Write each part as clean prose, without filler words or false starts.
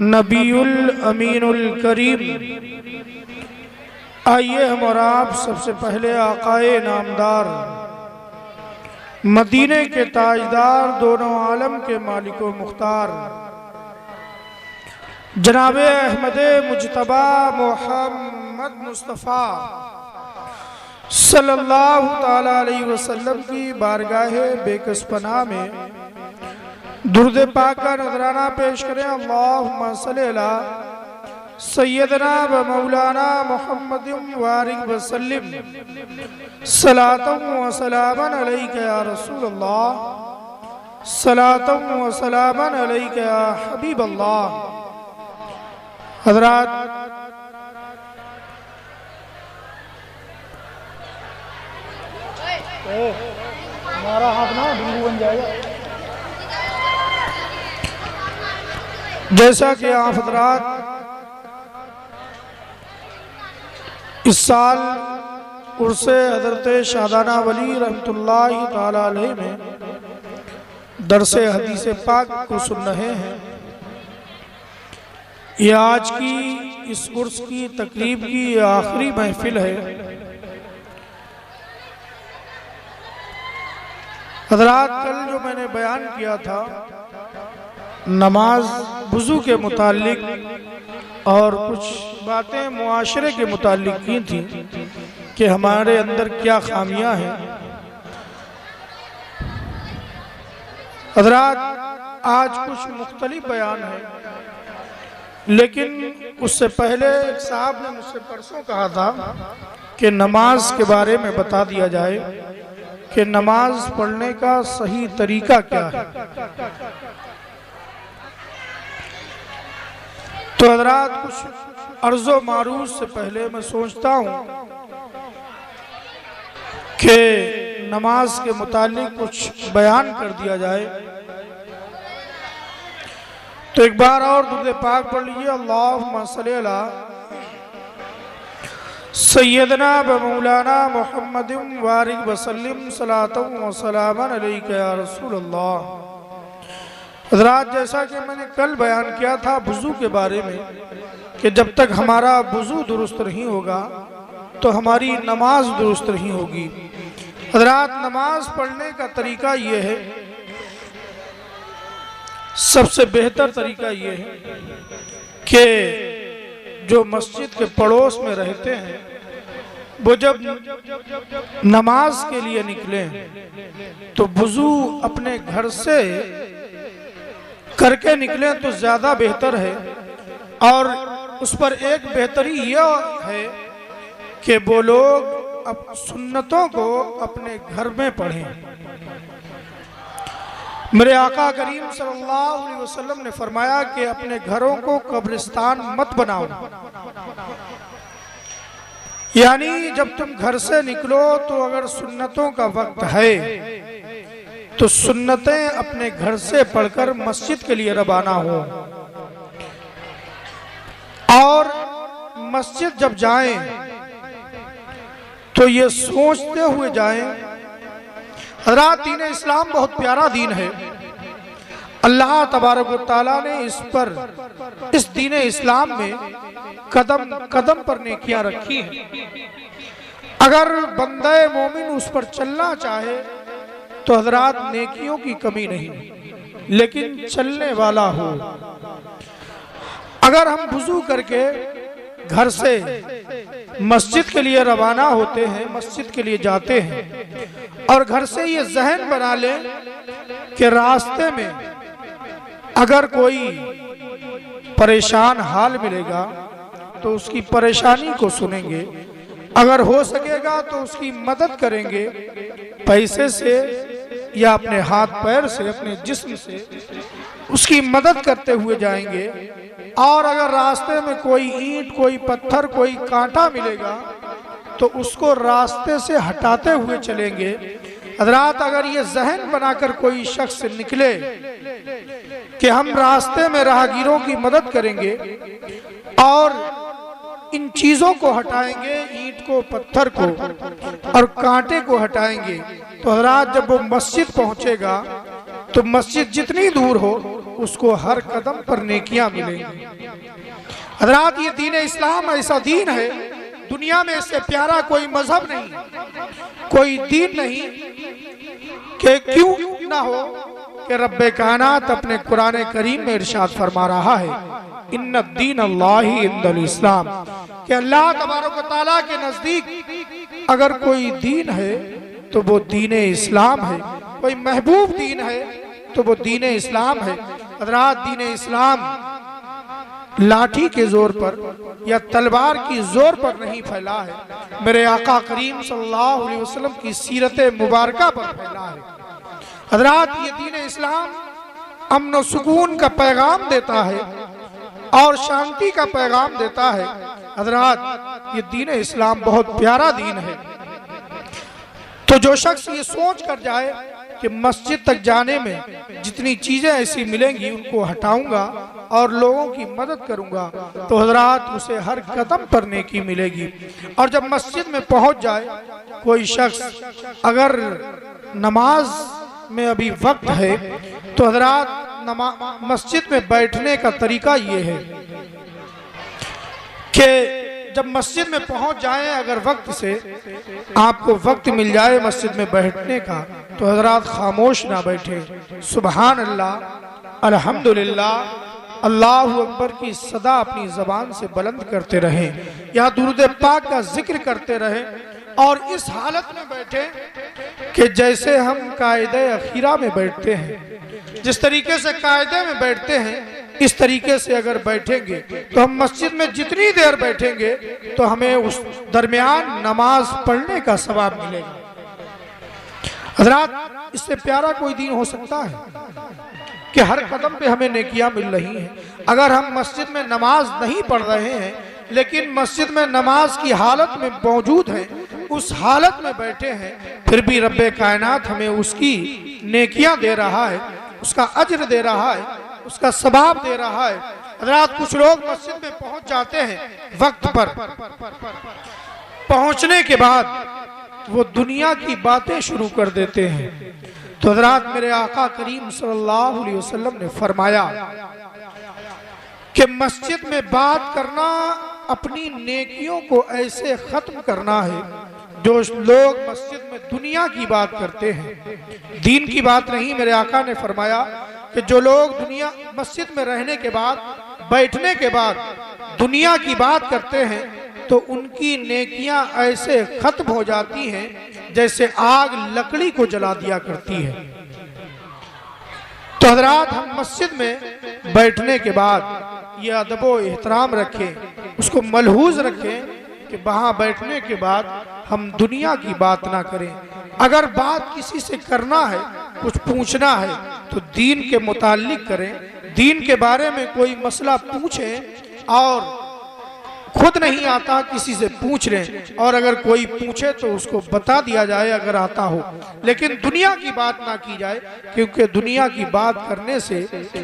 नबीउल अमीनुल करीम। आइए हम और आप सबसे पहले आकाए नामदार, मदीने के ताजदार, दोनों आलम के मालिको मुख्तार, जनाबे अहमदे मुजतबा मोहम्मद मुस्तफ़ा सल्लल्लाहु ताला अलैहि वसल्लम की बारगाहे बेकस पनाह में दुरूद पाक का नजराना पेश करें। अल्लाहुम्मा सल्ली अला सय्यदना व मौलाना मुहम्मदिन वारिक व सल्लिम सलातन व सलामन अलैका या रसूल अल्लाह, सलातन व सलामन अलैका या हबीब अल्लाह। हज़रात, हमारा हाथ ना बिंदु बन जाएगा। जैसा कि आप हज़रात इस साल उर्से हज़रत शादाना वली रहमतुल्लाहि ताला अलैह में दरसे हदीस पाक को सुन रहे हैं। यह आज की इस उर्स की तकरीब की आखिरी महफिल है। हज़रात, कल जो मैंने बयान किया था नमाज वुज़ू के मुताल्लिक और कुछ बातें मुआशरे के मुताल्लिक की थी कि हमारे अंदर क्या खामियां हैं। हज़रात, आज कुछ मुख्तलिफ बयान है, लेकिन उससे पहले एक साहब ने मुझसे परसों कहा था कि नमाज के बारे में बता दिया जाए कि नमाज पढ़ने का सही तरीका क्या है। तो हज़रात, कुछ अर्ज़ो मारूज से पहले मैं सोचता हूँ कि नमाज के मुतालिक कुछ बयान कर दिया जाए। तो एक बार और दुरूद पाक पढ़ लीजिए। अल्लाहुम्मा सल्ली अला सय्यदना व मौलाना मुहम्मदिन वारिक व सल्लिम सलातन व सलामन अलैका या रसूल अल्लाह। हज़रात, जैसा कि मैंने कल बयान किया था वुज़ू के बारे में कि जब तक हमारा वुज़ू दुरुस्त नहीं होगा तो हमारी नमाज दुरुस्त नहीं होगी। हज़रात, नमाज पढ़ने का तरीका ये है, सबसे बेहतर तरीका ये है कि जो मस्जिद के पड़ोस में रहते हैं वो जब नमाज के लिए निकले तो वुज़ू अपने घर से करके निकले तो ज्यादा बेहतर है। और उस पर एक बेहतरी यह है कि वो लोग अब सुन्नतों को अपने घर में पढ़ें। मेरे आका करीम सल्लल्लाहु अलैहि वसल्लम ने फरमाया कि अपने घरों को कब्रिस्तान मत बनाओ, यानी जब तुम घर से निकलो तो अगर सुन्नतों का वक्त है तो सुन्नतें अपने घर से पढ़कर मस्जिद के लिए रवाना हो। और मस्जिद जब जाएं तो ये सोचते हुए जाएं। हज़रात, दीन इस्लाम बहुत प्यारा दीन है। अल्लाह तबारक व तआला ने इस दीन इस्लाम में कदम कदम पर नेकियां रखी हैं। अगर बंदे मोमिन उस पर चलना चाहे तो हज़रात नेकियों की कमी नहीं, लेकिन चलने वाला हो। अगर हम वुज़ू करके घर से मस्जिद के लिए रवाना होते हैं, मस्जिद के लिए जाते हैं और घर से ये जहन बना लें कि रास्ते में अगर कोई परेशान हाल मिलेगा तो उसकी परेशानी को सुनेंगे, अगर हो सकेगा तो उसकी मदद करेंगे, पैसे से या अपने हाथ पैर से, अपने जिस्म से उसकी मदद करते हुए जाएंगे। और अगर रास्ते में कोई ईंट, कोई पत्थर, कोई कांटा मिलेगा तो उसको रास्ते से हटाते हुए चलेंगे। हज़रात, अगर ये जहन बनाकर कोई शख्स निकले कि हम रास्ते में राहगीरों की मदद करेंगे और इन चीजों को हटाएंगे, ईंट को, पत्थर को और कांटे को हटाएंगे, तो हज़रात जब वो मस्जिद पहुंचेगा तो मस्जिद जितनी दूर हो उसको हर कदम पर नेकियां मिलेंगी। हज़रात, ये दीन इस्लाम ऐसा दीन है, दुनिया में इससे प्यारा कोई मजहब नहीं, कोई दीन नहीं कि क्यों ना हो कि रब्बे कायनात अपने कुरान करीम में इरशाद फरमा रहा है, इन्ना दीन अल्लाहि इंदल इस्लाम, कि अल्लाह तबारक व तआला के नजदीक अगर कोई दीन है तो वो दीन इस्लाम है, कोई महबूब दीन है तो वो दीन इस्लाम है। हज़रात, दीन इस्लाम लाठी के जोर पर या तलवार की जोर पर नहीं फैला है, मेरे आका करीम सल्लल्लाहु अलैहि वसल्लम की सीरत मुबारका पर फैला है। हज़रात, ये दीन इस्लाम अमन व सुकून का पैगाम देता है और शांति का पैगाम देता है। हज़रात, ये दीन इस्लाम बहुत प्यारा दीन है। तो जो शख्स ये सोच कर जाए कि मस्जिद तक जाने में जितनी चीजें ऐसी मिलेंगी उनको हटाऊंगा और लोगों की मदद करूंगा, तो हज़रात उसे हर कदम पर नेकी मिलेगी। और जब मस्जिद में पहुंच जाए कोई शख्स, अगर नमाज में अभी वक्त है तो हज़रात मस्जिद में बैठने का तरीका ये है कि जब मस्जिद में पहुंच जाएं, अगर वक्त से आपको वक्त मिल जाए मस्जिद में बैठने का, तो हज़रात खामोश ना बैठे, सुबहान अल्लाह, अल्हम्दुलिल्लाह, अल्लाहु अकबर की सदा अपनी ज़बान से बुलंद करते रहें या दुरूद पाक का जिक्र करते रहें, और इस हालत में बैठे कि जैसे हम कायदे अखीरा में बैठते हैं, जिस तरीके से कायदे में बैठते हैं इस तरीके से अगर बैठेंगे तो हम मस्जिद में जितनी देर बैठेंगे तो हमें उस दरमियान नमाज पढ़ने का सवाब मिलेगा। हज़रात, इससे प्यारा कोई दीन हो सकता है कि हर कदम पे हमें नेकियां मिल रही हैं। अगर हम मस्जिद में नमाज नहीं पढ़ रहे हैं लेकिन मस्जिद में नमाज की हालत में मौजूद हैं, उस हालत में बैठे हैं, फिर भी रब्बे कायनात हमें उसकी नेकियां दे रहा है, उसका अज्र दे रहा है, उसका सवाब दे रहा है। हज़रात, कुछ लोग मस्जिद में पहुंच जाते हैं वक्त पर, पहुंचने के बाद वो दुनिया की बातें शुरू कर देते हैं। तो हज़रात, मेरे आका करीम सल्लल्लाहु अलैहि वसल्लम ने फरमाया कि मस्जिद में बात करना अपनी नेकियों को ऐसे खत्म करना है। जो लोग मस्जिद में दुनिया की बात करते हैं, दीन की बात नहीं, मेरे आका ने फरमाया कि जो लोग दुनिया मस्जिद में रहने के बाद, बैठने के बाद दुनिया की बात करते हैं तो उनकी नेकियां ऐसे खत्म हो जाती हैं जैसे आग लकड़ी को जला दिया करती है। तो हज़रात, हम मस्जिद में बैठने के बाद ये अदब व एहतराम रखें, उसको मलहूज रखें कि वहां बैठने के बाद हम दुनिया की बात ना करें। अगर बात किसी से करना है, कुछ पूछना है, तो दीन के मुताल्लिक करें, दीन के बारे में कोई मसला पूछें, और खुद नहीं आता किसी से पूछ लें, और अगर कोई पूछे तो उसको बता दिया जाए अगर आता हो, लेकिन दुनिया की बात ना की जाए, क्योंकि दुनिया की बात करने से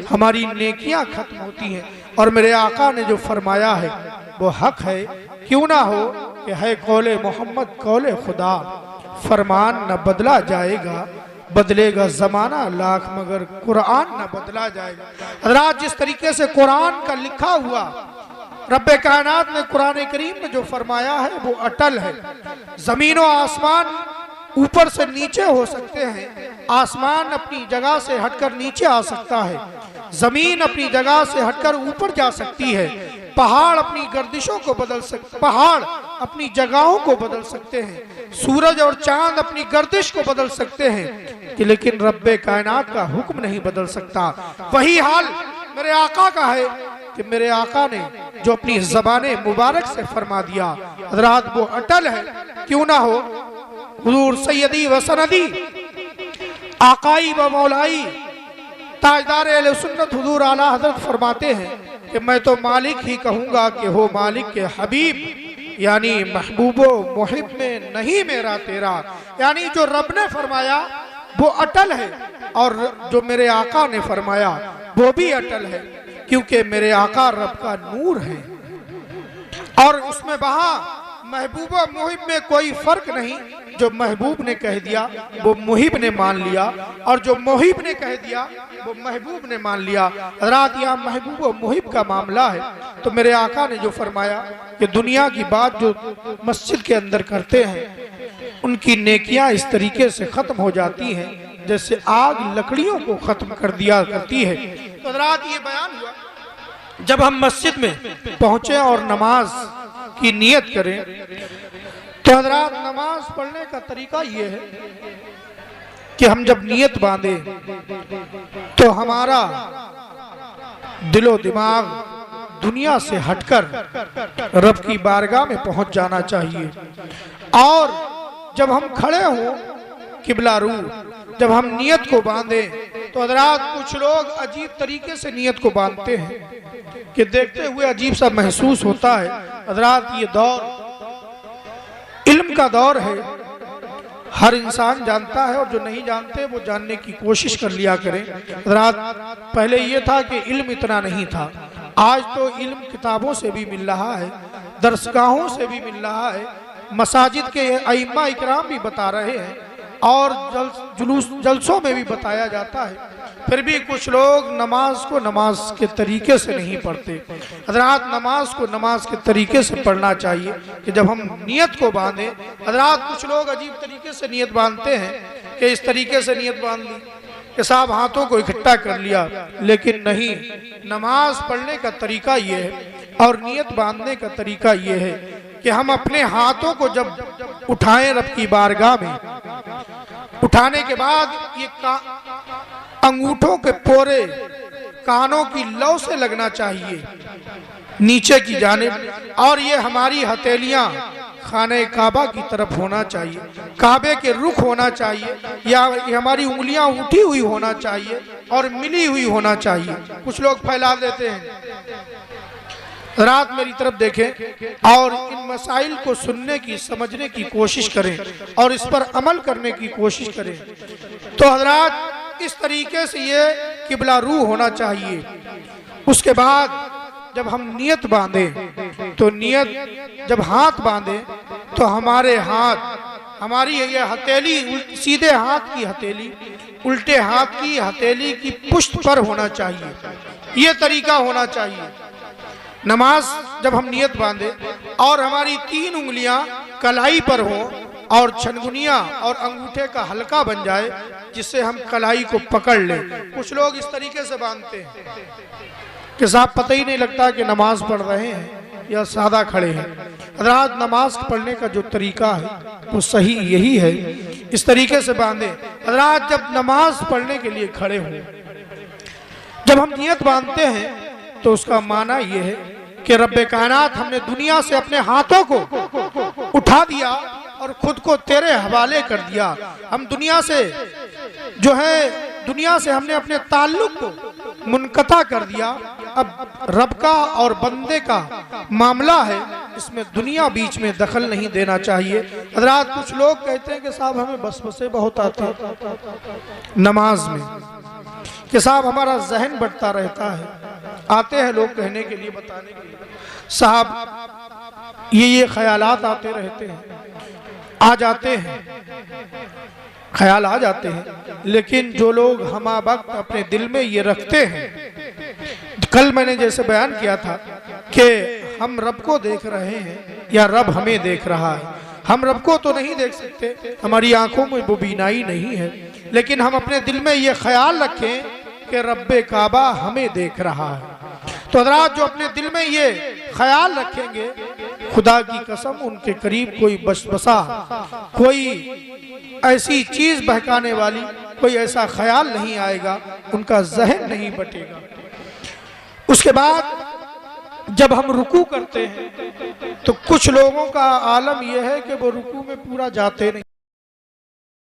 हमारी नेकियां खत्म होती हैं। और मेरे आका ने जो फरमाया है वो हक है, क्यों ना हो कि है कौले मोहम्मद कौले खुदा, फरमान न बदला जाएगा, बदलेगा जमाना लाख मगर कुरान न बदला जाएगा। हज़रात, जिस तरीके से कुरान का लिखा हुआ रब्बे कायनात ने कुरान करीम में जो फरमाया है वो अटल है। जमीन और आसमान ऊपर से नीचे हो सकते हैं, आसमान अपनी जगह से हटकर नीचे आ सकता है, जमीन अपनी जगह से हटकर ऊपर जा सकती है, पहाड़ अपनी गर्दिशों को बदल सकते, पहाड़ अपनी जगहों को बदल सकते हैं, सूरज और चांद अपनी गर्दिश को बदल सकते हैं, कि लेकिन रब्बे कायनात का हुक्म नहीं बदल सकता। वही हाल मेरे आका का है कि मेरे आका ने जो अपनी ज़बाने मुबारक से फरमा दिया, हज़रात, वो अटल है। क्यों ना हो, हुजूर सैयदी व सनदी आकाई व मौलाई ताजदार अहले सुन्नत हुजूर आला हज़रत फरमाते हैं कि मैं तो मालिक ही कहूँगा कि हो मालिक के हबीब, यानी महबूबो मुहिब में नहीं मेरा तेरा, यानी जो रब ने फरमाया वो अटल है और जो मेरे आका ने फरमाया वो भी अटल है, क्योंकि मेरे आका रब का नूर है और उसमें वहां महबूबा मुहिब में कोई फर्क नहीं, जो महबूब ने कह दिया वो मुहिब ने मान लिया, और जो मुहिब ने कह दिया वो महबूब ने मान लिया। हज़रात यहाँ महबूब और मुहिब का मामला है, तो मेरे आका ने जो फरमाया कि दुनिया की बात जो मस्जिद के अंदर करते हैं उनकी नेकियां इस तरीके से खत्म हो जाती हैं जैसे आग लकड़ियों को खत्म कर दिया करती है। तो हज़रात ये बयान हुआ, जब हम मस्जिद में पहुंचे और नमाज की नियत करें तो हज़रात नमाज पढ़ने का तरीका ये है कि हम जब नियत बांधे तो हमारा दिलो दिमाग दुनिया से हटकर रब की बारगाह में पहुंच जाना चाहिए। और जब हम खड़े हों किबला रू, जब हम नियत को बांधे तो हज़रात कुछ लोग अजीब तरीके से नियत को बांधते हैं कि देखते हुए अजीब सा महसूस होता है। हज़रात ये दौर इल्म का दौर है, हर इंसान जानता है और जो नहीं जानते वो जानने की कोशिश कर लिया करें। हज़रात पहले ये था कि इल्म इतना नहीं था, आज तो इल्म किताबों से भी मिल रहा है, दरसगाहों से भी मिल रहा है, मसाजिद के अइम्मा इकराम भी बता रहे हैं और जलसों में भी बताया जाता है। फिर भी कुछ लोग नमाज को नमाज के तरीके से नहीं पढ़ते। हज़रात नमाज को नमाज के तरीके से पढ़ना चाहिए कि जब हम नियत को बांधे, हज़रात कुछ लोग अजीब तरीके से नियत बांधते हैं कि इस तरीके से नियत बांध ली कि साहब हाथों को इकट्ठा कर लिया, लेकिन नहीं, नमाज पढ़ने का तरीका ये है और नियत बांधने का तरीका ये है कि हम अपने हाथों को जब उठाएं रब की बारगाह में, उठाने के बाद ये अंगूठों के पोरे कानों की लौ से लगना चाहिए नीचे की जानिब, और ये हमारी हथेलियां खाने काबा की तरफ होना चाहिए, काबे के रुख होना चाहिए, या हमारी उंगलियां उठी हुई होना चाहिए और मिली हुई होना चाहिए। कुछ लोग फैला देते हैं। रात मेरी तरफ देखें और इन मसाइल को सुनने की, समझने की कोशिश करें और इस पर अमल करने की कोशिश करें। तो हज़रात इस तरीके से ये किबला रू होना चाहिए। उसके बाद जब हम नियत बांधे तो नियत जब हाथ बांधे तो हमारे हाथ, हमारी ये हथेली सीधे हाथ की हथेली उल्टे हाथ की हथेली की पुष्ट पर होना चाहिए, ये तरीका होना चाहिए। नमाज जब हम नियत बांधे और हमारी 3 उंगलियां कलाई पर हो और छनगुनिया और अंगूठे का हल्का बन जाए जिससे हम कलाई को पकड़ लें। कुछ लोग इस तरीके से बांधते हैं कि साहब पता ही नहीं लगता कि नमाज पढ़ रहे हैं या सादा खड़े हैं। हज़रात नमाज पढ़ने का जो तरीका है वो सही यही है, इस तरीके से बांधे। हज़रात जब नमाज पढ़ने के लिए खड़े हों, जब हम नियत बांधते हैं तो उसका माना यह है कि रब्बे कायनात हमने दुनिया से अपने हाथों को उठा दिया और खुद को तेरे हवाले कर दिया। हम दुनिया से जो है, दुनिया से हमने अपने ताल्लुक को मुनक़ता कर दिया। अब रब का और बंदे का मामला है, इसमें दुनिया बीच में दखल नहीं देना चाहिए। हज़रात कुछ लोग कहते हैं कि साहब हमें वसवसे बहुत आते हैं नमाज में, कि साहब हमारा जहन बढ़ता रहता है। आते हैं लोग कहने के लिए, बताने के लिए, साहब ये ख्यालात आते रहते हैं, आ जाते हैं, ख्याल आ जाते हैं, लेकिन जो लोग हमा वक्त अपने दिल में ये रखते हैं, कल मैंने जैसे बयान किया था कि हम रब को देख रहे हैं या रब हमें देख रहा है। हम रब को तो नहीं देख सकते, हमारी आंखों में वो बीनाई नहीं है, लेकिन हम अपने दिल में ये ख्याल रखें कि रब्बे काबा हमें देख रहा है। तो हज़रात जो अपने दिल में ये ख्याल रखेंगे, खुदा की कसम उनके करीब कोई बसबसा, कोई ऐसी चीज बहकाने वाली, कोई ऐसा ख्याल नहीं आएगा, उनका जहन नहीं बटेगा। उसके बाद जब हम रुकू करते हैं तो कुछ लोगों का आलम यह है कि वो रुकू में पूरा जाते नहीं।